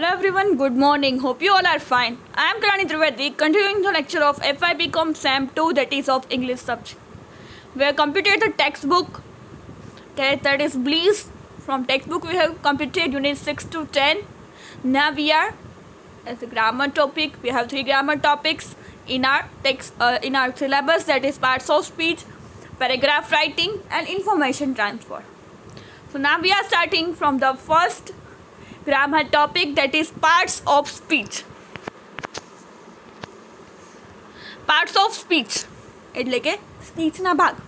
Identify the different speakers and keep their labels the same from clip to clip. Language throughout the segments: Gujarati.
Speaker 1: Hello everyone, good morning. Hope you all are fine. I am Kalani Trivedi, continuing the lecture of FIBCom SAM 2, that is of English subject. We have completed the textbook, that is Bliss. From textbook we have completed unit 6 to 10. Now we are as a grammar topic. We have 3 grammar topics in our text, in our syllabus, that is parts of speech, paragraph writing and information transfer. So now we are starting from the first grammar topic, that is parts of speech. Parts of speech એટલે કે સ્પીચના ભાગ.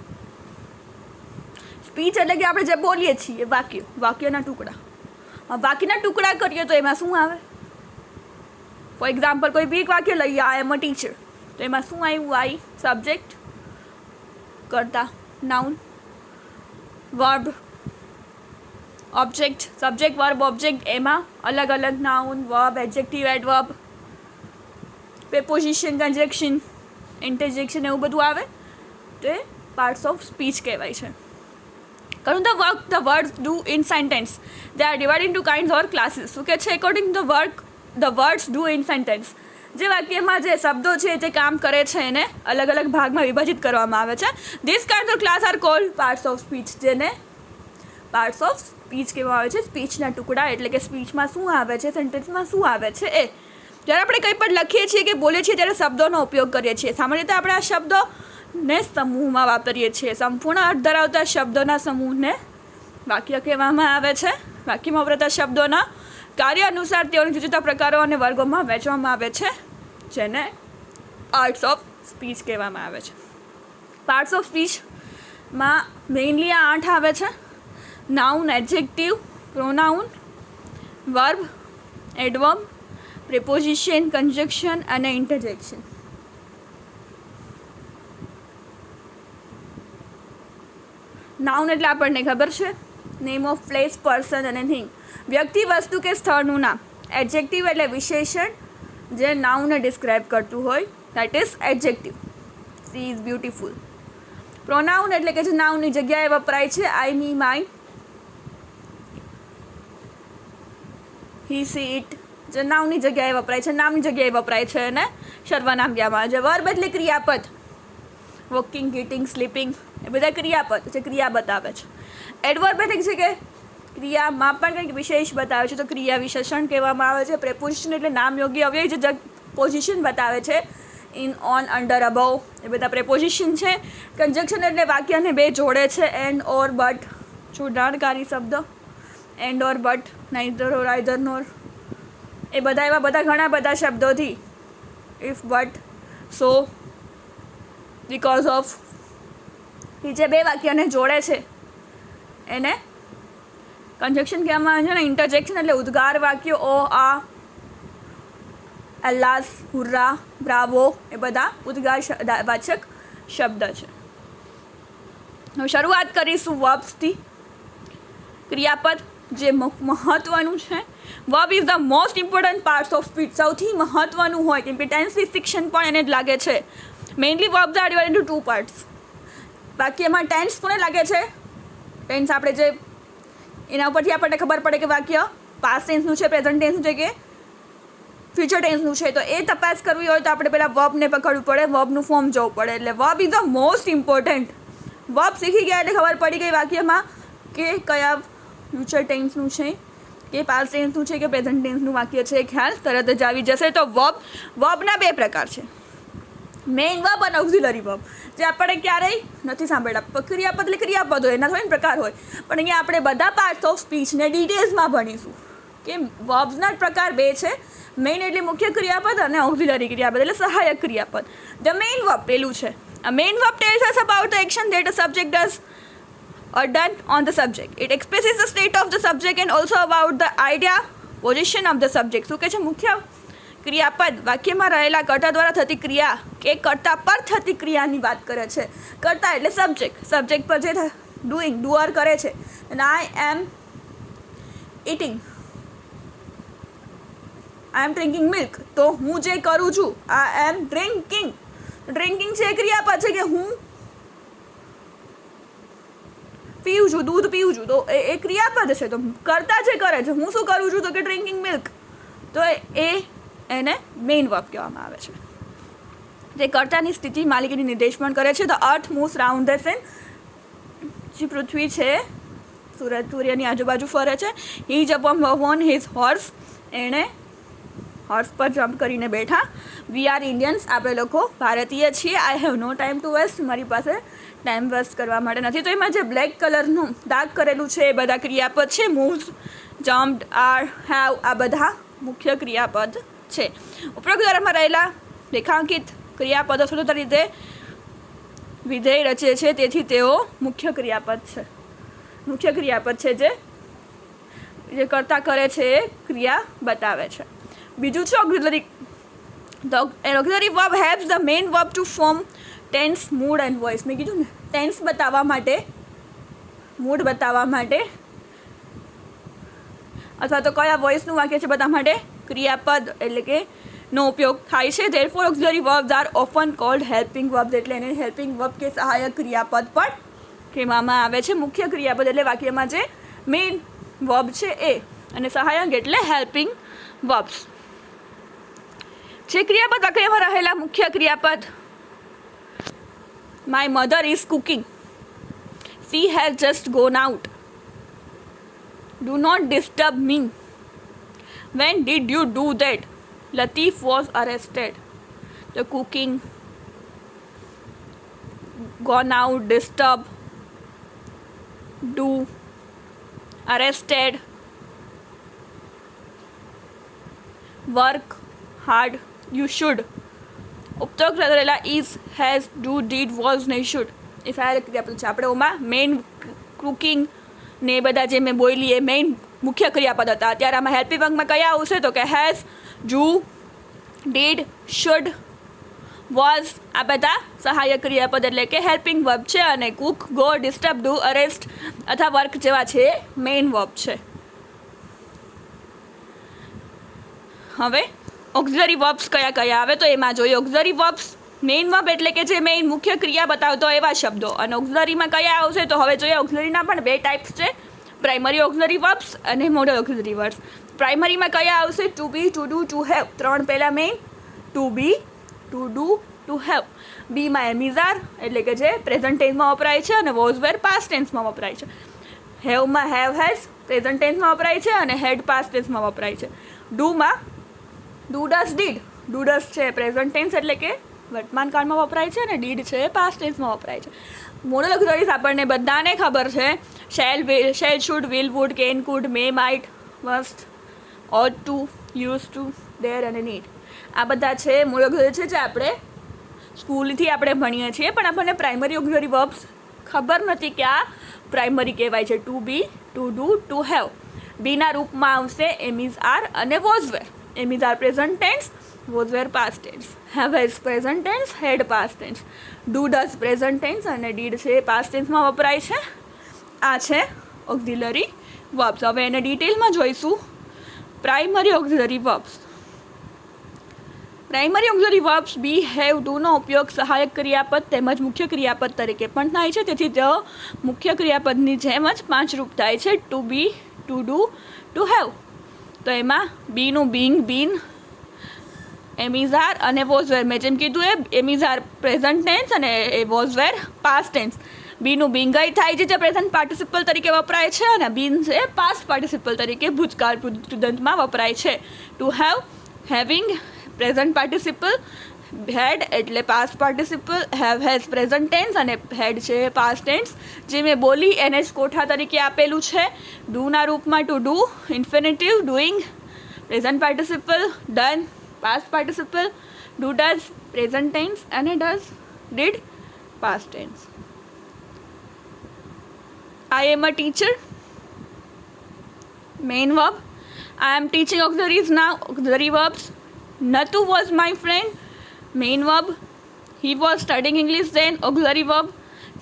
Speaker 1: સ્પીચ એટલે કે આપણે જે બોલીએ છીએ વાક્યના ટુકડા. બાકીના ટુકડા કરીએ તો એમાં શું આવે? ફોર એક્ઝામ્પલ કોઈ બી એક વાક્ય લઈએ, આઈ એમ અ ટીચર, તો એમાં શું આવ્યું? આઈ સબ્જેક્ટ, કર્તા noun, verb object, subject verb object, એમાં અલગ અલગ noun, verb, adjective, adverb, preposition, conjunction, interjection, એવું બધું આવે. તો એ પાર્ટ્સ ઓફ સ્પીચ કહેવાય છે. કરું the work the words do in sentence, they are divide into kinds or classes. શું કે છે? According the work the words do in sentence, જે વાક્યમાં જે શબ્દો છે જે કામ કરે છે એને અલગ અલગ ભાગમાં વિભાજિત કરવામાં આવે છે. This kind of class are called parts of speech, જેને પાર્ટ્સ ઓફ સ્પીચ કહેવામાં આવે છે. સ્પીચના ટુકડા એટલે કે સ્પીચમાં શું આવે છે, સેન્ટેન્સમાં શું આવે છે એ. જ્યારે આપણે કંઈ પણ લખીએ છીએ કે બોલીએ છીએ ત્યારે શબ્દોનો ઉપયોગ કરીએ છીએ. સામાન્ય રીતે આપણે આ શબ્દોને સમૂહમાં વાપરીએ છીએ. સંપૂર્ણ અર્થ ધરાવતા શબ્દોના સમૂહને વાક્ય કહેવામાં આવે છે. વાક્યમાં વપરાતા શબ્દોના કાર્ય અનુસાર તેઓને જુદા જુદા પ્રકારો અને વર્ગોમાં વહેંચવામાં આવે છે, જેને પાર્ટ્સ ઓફ સ્પીચ કહેવામાં આવે છે. પાર્ટ્સ ઓફ સ્પીચમાં મેઇનલી આ 8 આવે છે: noun, adjective, pronoun, verb, adverb, preposition, conjunction અને ઇન્ટરજેક્શન. નાઉન એટલે આપણને ખબર છે, નેમ ઓફ પ્લેસ, પર્સન અને થિંગ, વ્યક્તિ, વસ્તુ કે સ્થળનું નામ. એડજેક્ટિવ એટલે વિશેષણ જે નાઉનને ડિસ્ક્રાઇબ કરતું હોય, that is adjective. She is beautiful. Pronoun એટલે કે જે નાઉનની જગ્યાએ વપરાય છે, આઈ, મી, માય, હી, સી, ઇટ, જે નાઉનની જગ્યાએ વપરાય છે, નામની જગ્યાએ વપરાય છે અને સર્વનામ કહેવામાં આવે છે. વર્બ એટલે ક્રિયાપદ, વોકિંગ, ઇટિંગ, સ્લીપિંગ, એ બધા ક્રિયાપદ છે, ક્રિયા બતાવે છે. એડવર્બ એટલે છે કે ક્રિયામાં પણ કંઈક વિશેષ બતાવે છે, તો ક્રિયા વિશેષણ કહેવામાં આવે છે. પ્રેપોઝિશન એટલે નામ યોગ્ય અવ્યય જે પોઝિશન બતાવે છે, ઇન, ઓન, અંડર, અબવ, એ બધા પ્રેપોઝિશન છે. કન્જંક્શન એટલે વાક્યને બે જોડે છે, એન્ડ, ઓર, બટ, જોડાણકારી શબ્દ, and, or, but, neither, or, either, nor, એ બધા એવા બધા ઘણા બધા શબ્દોથી if, but, so, because of, એ જે બે વાક્યને જોડે છે એને કન્જંક્શન કહેવામાં આવે છે. ને ઇન્ટરજેક્શન એટલે ઉદ્ગાર વાક્યો, ઓ, આ, અલ્લાસ, હુર્રા, બ્રાવો, એ બધા ઉદ્ગાર વાચક શબ્દ છે. હવે શરૂઆત કરીશું વર્બ્સથી. ક્રિયાપદ જે મહત્ત્વનું છે. Verb is the most important parts of speech, સૌથી મહત્ત્વનું હોય, કેમ કે ટેન્સની શિક્ષણ પણ એને જ લાગે છે. Mainly verbs are divide into 2 parts. વાક્યમાં ટેન્સ કોને લાગે છે? ટેન્સ આપણે જે એના ઉપરથી આપણને ખબર પડે કે વાક્ય પાસ્ટ ટેન્સનું છે, પ્રેઝન્ટ ટેન્સનું છે કે ફ્યુચર ટેન્સનું છે. તો એ તપાસ કરવી હોય તો આપણે પહેલાં વર્બને પકડવું પડે, વર્બનું ફોર્મ જોવું પડે. એટલે verb is the most important. Verb શીખી ગયા એટલે ખબર પડી ગઈ વાક્યમાં કે કયા ફ્યુચર ટેન્સનું છે, કે પાસ્ટ ટેન્સનું છે, કે પ્રેઝન્ટ ટેન્સનું વાક્ય છે. ખ્યાલ તરત જ આવી જશે. તો વર્બના 2 પ્રકાર છે, મેઇન વર્બ અને ઓક્ઝિલરી વર્બ, જે આપણે ક્યારેય નથી સાંભળ્યા. ક્રિયાપદ એટલે ક્રિયાપદ હોય, એના થોડી પ્રકાર હોય, પણ અહીંયા આપણે બધા પાર્ટ્સ ઓફ સ્પીચને ડિટેલ્સમાં ભણીશું કે વર્બ્સના પ્રકાર 2 છે. મેઇન એટલે મુખ્ય ક્રિયાપદ અને ઓક્ઝિલરી ક્રિયાપદ એટલે સહાયક ક્રિયાપદ. ધ મેઇન વર્બ પેલું છે. A main verb tells us about the action that a subject does or done on the subject. It expresses the state of the subject and also about the idea, position of the subject. શું કહે છે? મુખ્ય ક્રિયાપદ વાક્યમાં રહેલા કર્તા દ્વારા થતી ક્રિયા કે કર્તા પર થતી ક્રિયાની વાત કરે છે. કર્તા એટલે સબ્જેક્ટ, સબ્જેક્ટ પર જે ડુઈંગ, ડુઅર કરે છે. અને આઈ એમ ઇટિંગ, આઈ એમ ડ્રિંકિંગ મિલ્ક, તો હું જે કરું છું, આઈ એમ ડ્રિંકિંગ. ડ્રિંકિંગ છે ક્રિયાપદ છે કે હું પીવું છું, દૂધ પીવું છું, તો એ ક્રિયાપદ છે. તો કરતા જે કરે છે, હું શું કરું છું તો કે ડ્રિંકિંગ મિલ્ક, તો એને મેઇન વર્બ કહેવામાં આવે છે. જે કર્તાની સ્થિતિ માલિકીની નિર્દેશ પણ કરે છે. The earth moves round the sun. જે પૃથ્વી છે સૂર્યની આજુબાજુ ફરે છે. He jump on his horse. એણે હોર્સ પર જમ્પ કરીને બેઠા. We are Indians. આપણે લોકો ભારતીય છીએ. I have no time to waste. મારી પાસે ટાઈમ વેસ્ટ કરવા માટે નથી. તો એમાં જે બ્લેક કલરનું ડાર્ક કરેલું છે એ બધા ક્રિયાપદ છે. મૂવ્સ, જમ્પ્ડ, આર, હેવ, આ બધા મુખ્ય ક્રિયાપદ છે. ઉપરોક્ત ઉદાહરણમાં રહેલા રેખાંકિત ક્રિયાપદો સ્વતંત્ર રીતે વિધેય રચે છે, તેથી તેઓ મુખ્ય ક્રિયાપદ છે. મુખ્ય ક્રિયાપદ છે જે કર્તા કરે છે એ ક્રિયા બતાવે છે. બીજું છે auxiliary. An auxiliary verb helps the main verb to form tense, mood and voice. મેં કીધું ને ટેન્સ બતાવવા માટે, મૂડ બતાવવા માટે અથવા તો કયા વોઇસનું વાક્ય છે બતાવવા માટે ક્રિયાપદ એટલે કે નો ઉપયોગ થાય છે. Therefore auxiliary verbs are often called helping verbs. એટલે એને હેલ્પિંગ વર્બ કે સહાયક ક્રિયાપદ પણ કહેવામાં આવે છે. મુખ્ય ક્રિયાપદ એટલે વાક્યમાં જે મેઇન વર્બ છે એ, અને સહાયક એટલે હેલ્પિંગ વર્બ્સ. જે ક્રિયાપદ વાક્યમાં રહેલા મુખ્ય ક્રિયાપદ my mother is cooking. She has just gone out. Do not disturb me. When did you do that. Latif was arrested. The cooking, gone out, disturb, do, arrested, work hard, you should. ઉપરોક્ત રહેલા is, has, do, did, was ને should એ સારા ક્રિયાપદ છે. આપણે ઓમાં મેઇન કુકિંગ ને એ બધા જે મેં બોલી એ મેઇન મુખ્ય ક્રિયાપદ હતા. અત્યારે આમાં હેલ્પિંગ વર્બમાં કયા આવશે તો કે has, do, did, should, was આ બધા સહાયક ક્રિયાપદ એટલે કે હેલ્પિંગ વર્બ છે. અને Cook, go, disturb, do, arrest અથવા વર્ક જેવા છે એ મેઇન વર્બ છે. હવે ઓક્ઝિલરી વર્બ્સ કયા કયા આવે તો એમાં જોઈએ. ઓક્ઝિલરી વર્બ્સ મેઇન વર્બ એટલે કે જે મેઇન મુખ્ય ક્રિયા બતાવતો એવા શબ્દો. અને ઓક્ઝિલરીમાં કયા આવશે તો હવે જોઈએ. ઓક્ઝિલરીના પણ બે ટાઈપ્સ છે, પ્રાઇમરી ઓક્ઝિલરી વર્બ્સ અને મોડલ ઓક્ઝિલરી વર્બ્સ. પ્રાઇમરીમાં કયા આવશે? To be, to do, to have. ત્રણ પહેલાં main to be, to do, to have. બીમાં એમ આર એટલે કે જે પ્રેઝન્ટ ટેન્સમાં વપરાય છે અને વોઝ વેર પાસ્ટ ટેન્સમાં વપરાય છે. હેવમાં હેવ હેઝ પ્રેઝન્ટ ટેન્સમાં વપરાય છે અને હેડ પાસ્ટ ટેન્સમાં વપરાય છે. ડુમાં do does did. Do does છે પ્રેઝન્ટ ટેન્સ એટલે કે વર્તમાન કાળમાં વપરાય છે અને ડીડ છે પાસ્ટ ટેન્સમાં વપરાય છે. મોડલ ઓક્ઝિલરીઝ આપણને બધાને ખબર છે. Shall, will, shall, should, will, would, can, could, may, might, must, ought to, used to, dare અને need. આ બધા છે મોડલ ઓક્ઝિલરી છે જે આપણે સ્કૂલથી આપણે ભણીએ છીએ, પણ આપણને પ્રાઇમરી ઓક્ઝિલરી વર્બ્સ ખબર નથી કે આ પ્રાઇમરી કહેવાય છે. To be, to do, to have. બીના રૂપમાં આવશે એમ ઇઝ આર અને was were. Am is are present tense, was were past tense. Have has present tense, had past tense. Do does present tense અને ડીડ છે પાસ્ટ ટેન્સમાં વપરાય છે. આ છે ઓક્ઝિલરી વર્બ્સ. હવે એને ડિટેલમાં જોઈશું. Primary auxiliary verbs. Primary auxiliary verbs be, have, ડુનો ઉપયોગ સહાયક ક્રિયાપદ તેમજ મુખ્ય ક્રિયાપદ તરીકે પણ થાય છે. તેથી તેઓ મુખ્ય ક્રિયાપદની જેમ જ 5 રૂપ થાય છે. To be, to do, to have. તો એમાં બીનું being, been, am is are અને વોઝ વેર. મેં જેમ કીધું am is are present tense અને એ વોઝ વેર પાસ્ટ ટેન્સ. બીનું બિંગાઈ થાય છે જે પ્રેઝન્ટ પાર્ટિસિપલ તરીકે વપરાય છે અને બીન છે પાસ્ટ પાર્ટિસિપલ તરીકે ભૂતકાળ કૃદંતમાં વપરાય છે. To have, having present participle. Had એટલે past participle. Have has present tense અને હેડ છે પાસ્ટ ટેન્સ. જે મેં બોલી એને જ કોઠા તરીકે આપેલું છે. ડુના રૂપમાં to do infinitive, doing present participle, done past participle, do does present tense અને does did past tense. I am a teacher, main verb. I am teaching auxiliaries now, auxiliary verbs. Natu was my friend, main verb. He was studying English then, auxiliary verb.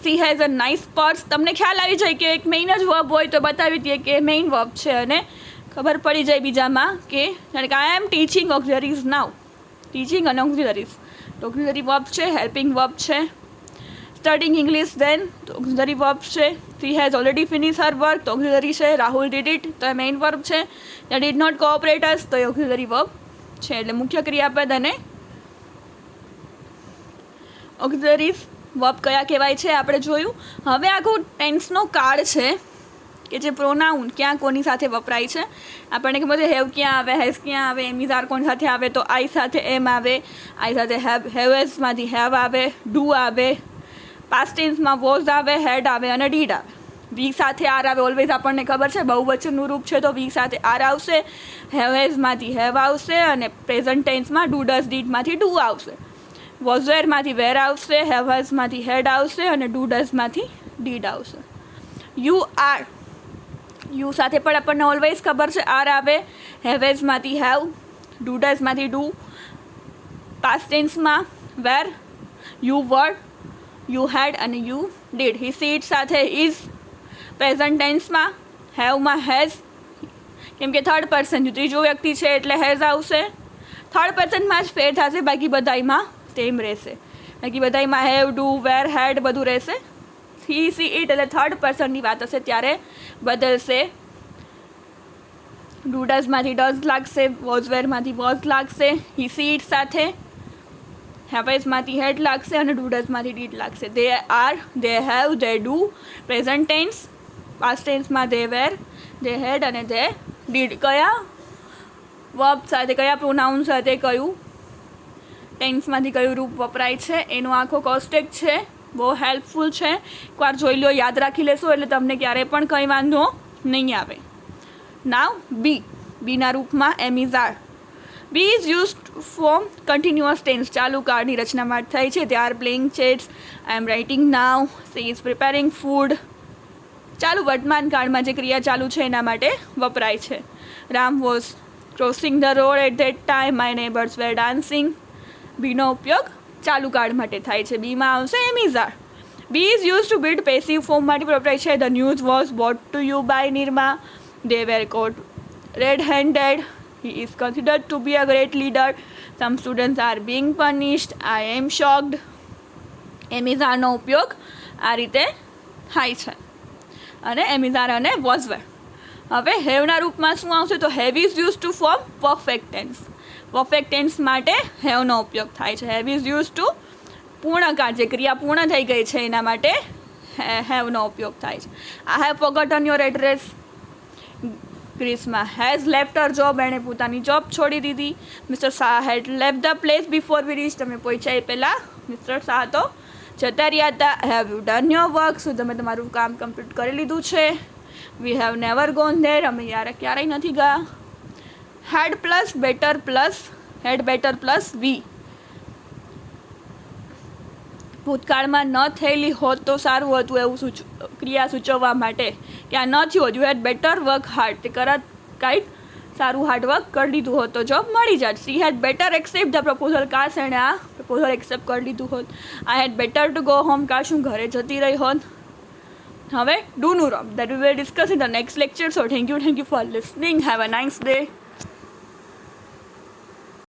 Speaker 1: She has a nice purse. તમને ખ્યાલ આવી જાય કે એક મેઇન જ વર્બ હોય તો બતાવી દઈએ કે મેઇન વર્બ છે અને ખબર પડી જાય બીજામાં કે કારણ કે I am teaching auxiliaries now. Teaching અને auxiliaries તો auxiliary verb છે, હેલ્પિંગ વર્બ છે. સ્ટડીંગ ઇંગ્લિશ ધેન તો ઓક્ઝિલરી વર્બ છે. She has already finish her work તો ઓક્ઝિલરી છે. રાહુલ ડીડ ઇટ તો એ મેઇન વર્બ છે. They did not cooperate us તો એ ઓક્ઝિલરી વર્બ છે. એટલે મુખ્ય ક્રિયાપદ અને ઓક્ઝિલરી વર્બ કયા કહેવાય છે આપણે જોયું. હવે આખું ટેન્સનો કાળ છે કે જે પ્રોનાઉન ક્યાં કોની સાથે વપરાય છે. આપણને ખબર છે હેવ ક્યાં આવે, હેઝ ક્યાં આવે, એમ ઇઝ આર કોની સાથે આવે તો આઈ સાથે એમ આવે, આઈ સાથે હેવેઝમાંથી હેવ આવે, ડુ આવે, પાસ્ટ ટેન્સમાં વોઝ આવે, હેડ આવે અને ડીડ આવે. વી સાથે આર આવે. ઓલવેઝ આપણને ખબર છે બહુવચનનું રૂપ છે તો વી સાથે આર આવશે, હેવેઝમાંથી હેવ આવશે અને પ્રેઝન્ટ ટેન્સમાં ડુ ડઝ ડીડમાંથી ડુ આવશે. વોઝવેરમાંથી વેર આવશે, હેવઝમાંથી હેડ આવશે અને ડુ ડઝમાંથી ડીડ આવશે. યુ આર, યુ સાથે પણ આપણને ઓલવેઝ ખબર છે આર આવે, હેવેઝમાંથી હેવ, ડુ ડઝમાંથી ડુ, પાસ્ટ ટેન્સમાં were, you were, you had અને યુ ડીડ. હી સીટ સાથે ઇઝ, પ્રેઝન્ટ ટેન્સમાં હેવમાં હેઝ, કેમ કે થર્ડ પર્સન ત્રીજો વ્યક્તિ છે એટલે હેઝ આવશે. થર્ડ પર્સનમાં જ ફેર થશે, બાકી બધામાં સેમ રહેશે. બાકી બધામાં હેવ, ડુ, વેર, હેડ બધું રહેશે. હી સી ઇટ એટલે થર્ડ પર્સનની વાત હશે ત્યારે બદલશે. ડુ ડઝમાંથી ડઝ લાગશે, વોઝવેરમાંથી વોઝ લાગશે, હી સી ઇટ સાથે હેવેઝમાંથી હેડ લાગશે અને ડુ ડઝમાંથી ડીડ લાગશે. They are, they have, they do, present tense, past ટેન્સમાં દે વેર, દે હેડ અને દે ડીડ. કયા વર્બ સાથે, કયા પ્રોનાઉન સાથે કયું ટેન્સમાંથી કયું રૂપ વપરાય છે એનો આખો કોસ્ટેક છે. બહુ હેલ્પફુલ છે. એકવાર જોઈ લો, યાદ રાખી લેશો એટલે તમને ક્યારેય પણ કંઈ વાંધો નહીં આવે. નાવ બી, બીના રૂપમાં am is are. Be is used for continuous tense. ચાલુ કાળની રચના માટે થાય છે. They are playing chess, I am writing now, she is preparing food. ચાલુ વર્તમાન કાળમાં જે ક્રિયા ચાલુ છે એના માટે વપરાય છે. Ram was crossing the road at that time, my neighbours were dancing. બીનો ઉપયોગ ચાલુ કાળ માટે થાય છે. બીમાં આવશે am is are. Be is use to build passive form માટે વપરાય છે. The news was bought to you by Nirma. They were caught red handed. He is considered to be a great leader. Some students are being punished. I am shocked. Am is આરનો ઉપયોગ આ રીતે થાય છે. અને એમ ઇઝ આર અને વોઝ વેર. હવે હેવના રૂપમાં શું આવશે તો have is use to form perfect tense. Perfect tense માટે હેવનો ઉપયોગ થાય છે. હેવ ઇઝ યુઝ ટુ પૂર્ણકાળ, જે ક્રિયા પૂર્ણ થઈ ગઈ છે એના માટે હેવનો ઉપયોગ થાય છે. I have forgotten your address. ગ્રીસમાં હેઝ લેફ્ટ હર જોબ, એણે પોતાની જોબ છોડી દીધી. Mister Shah had left the place before we reach. તમે પહોંચ્યા એ પહેલાં મિસ્ટર શાહ તો જતા રહ્યા હતા. Have you done your work. શું તમે તમારું કામ કમ્પ્લીટ કરી લીધું છે? We have never gone there. અમે યાર ક્યારેય નથી ગયા. Had plus better plus had better plus V. ભૂતકાળમાં ન થયેલી હોત તો સારું હતું એવું ક્રિયા સૂચવવા માટે કે આ ન થયું. You had better work hard. તે કાંઈક સારું હાર્ડવર્ક કરી લીધું હોત તો જોબ મળી જાત. She had better accept the proposal. કાશ એણે આ પ્રપોઝલ એક્સેપ્ટ કરી લીધું હોત. I had better to go home. કાશ હું ઘરે જતી રહી હોત. હવે ડુનું રોમ that we will discuss in the next lecture. So thank you for listening. Have a nice day.